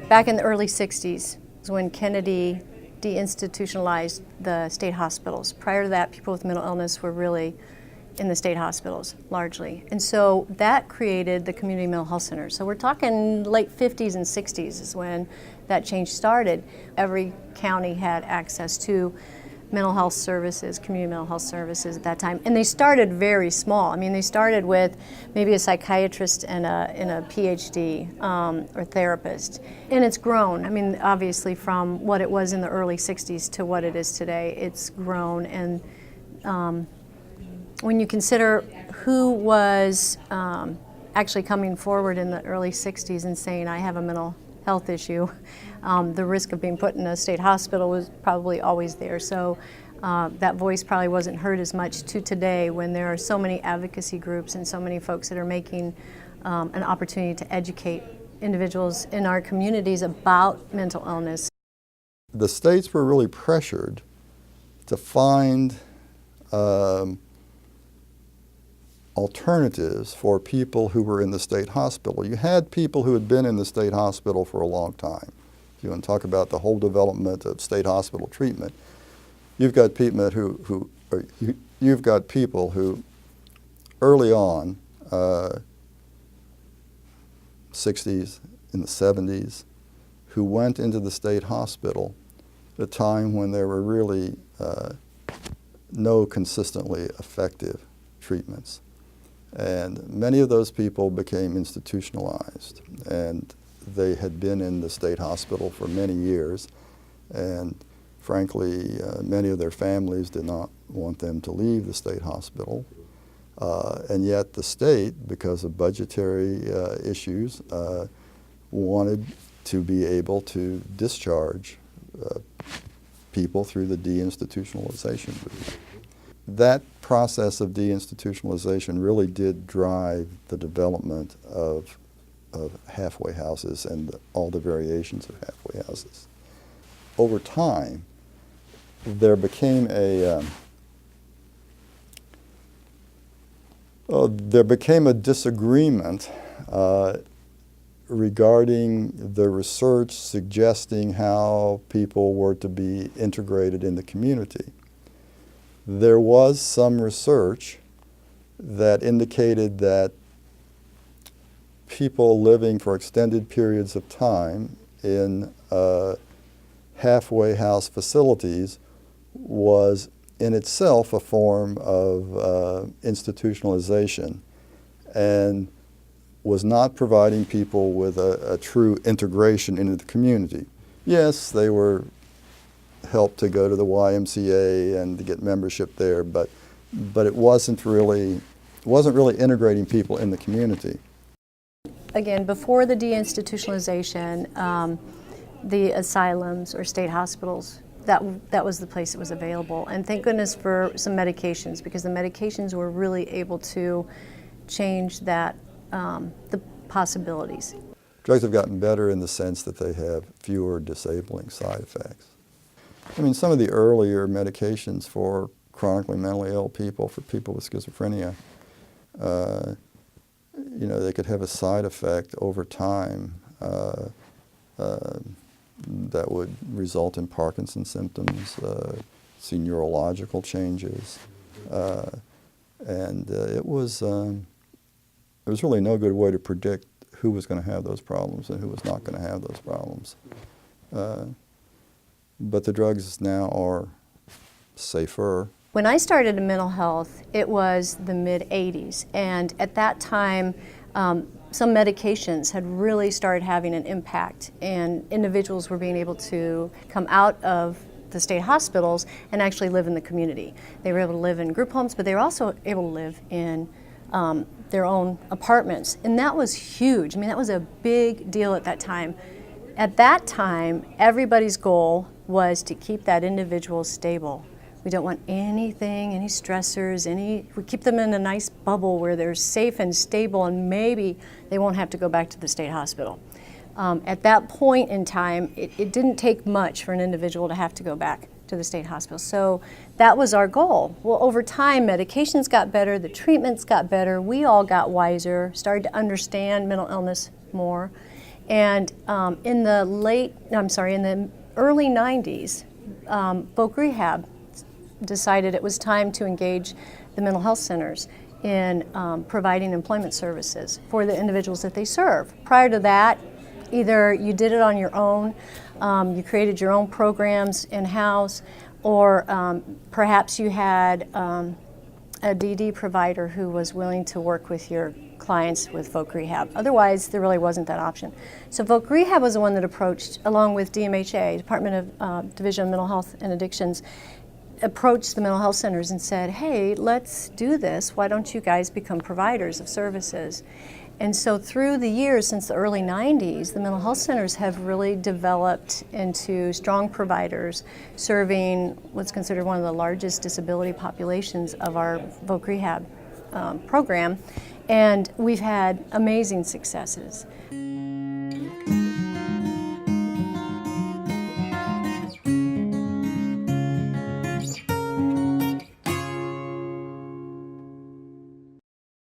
back in the early 60s was when Kennedy deinstitutionalized the state hospitals. Prior to that, people with mental illness were really in the state hospitals, largely. And so that created the community mental health centers. So we're talking late 50s and 60s is when that change started. Every county had access to mental health services, community mental health services at that time. And they started very small. I mean, they started with maybe a psychiatrist and a PhD or therapist. And it's grown. I mean, obviously from what it was in the early 60s to what it is today, it's grown. And when you consider who was actually coming forward in the early 60s and saying, I have a mental health issue, the risk of being put in a state hospital was probably always there. So that voice probably wasn't heard as much to today when there are so many advocacy groups and so many folks that are making an opportunity to educate individuals in our communities about mental illness. The states were really pressured to find alternatives for people who were in the state hospital. You had people who had been in the state hospital for a long time. If you want to talk about the whole development of state hospital treatment, you've got people who early on, 60s, in the 70s, who went into the state hospital at a time when there were really no consistently effective treatments. And many of those people became institutionalized, and they had been in the state hospital for many years, and frankly, many of their families did not want them to leave the state hospital. And yet the state, because of budgetary issues, wanted to be able to discharge people through the deinstitutionalization route. That process of deinstitutionalization really did drive the development of halfway houses and all the variations of halfway houses. Over time, there became a disagreement regarding the research suggesting how people were to be integrated in the community. There was some research that indicated that people living for extended periods of time in halfway house facilities was in itself a form of institutionalization and was not providing people with a true integration into the community. Yes, they were helped to go to the YMCA and to get membership there, but it wasn't really integrating people in the community. Again, before the deinstitutionalization, the asylums or state hospitals, that was the place that was available. And thank goodness for some medications, because the medications were really able to change that, the possibilities. Drugs have gotten better in the sense that they have fewer disabling side effects. I mean, some of the earlier medications for chronically mentally ill people, for people with schizophrenia, you know, they could have a side effect over time that would result in Parkinson's symptoms, see neurological changes, and it was really no good way to predict who was going to have those problems and who was not going to have those problems. But the drugs now are safer. When I started in mental health, it was the mid-'80s, and at that time, some medications had really started having an impact, and individuals were being able to come out of the state hospitals and actually live in the community. They were able to live in group homes, but they were also able to live in their own apartments, and that was huge. I mean, that was a big deal at that time. At that time, everybody's goal was to keep that individual stable. We don't want anything, any stressors, we keep them in a nice bubble where they're safe and stable, and maybe they won't have to go back to the state hospital. At that point in time, it didn't take much for an individual to have to go back to the state hospital. So that was our goal. Well, over time, medications got better, the treatments got better, we all got wiser, started to understand mental illness more, And in the early 90s, Voc Rehab decided it was time to engage the mental health centers in providing employment services for the individuals that they serve. Prior to that, either you did it on your own, you created your own programs in-house, or perhaps you had a DD provider who was willing to work with your clients with Voc Rehab. Otherwise, there really wasn't that option. So Voc Rehab was the one that approached, along with DMHA, Department of Division of Mental Health and Addictions, approached the mental health centers and said, hey, let's do this. Why don't you guys become providers of services? And so through the years, since the early 90s, the mental health centers have really developed into strong providers serving what's considered one of the largest disability populations of our Voc Rehab program. And we've had amazing successes.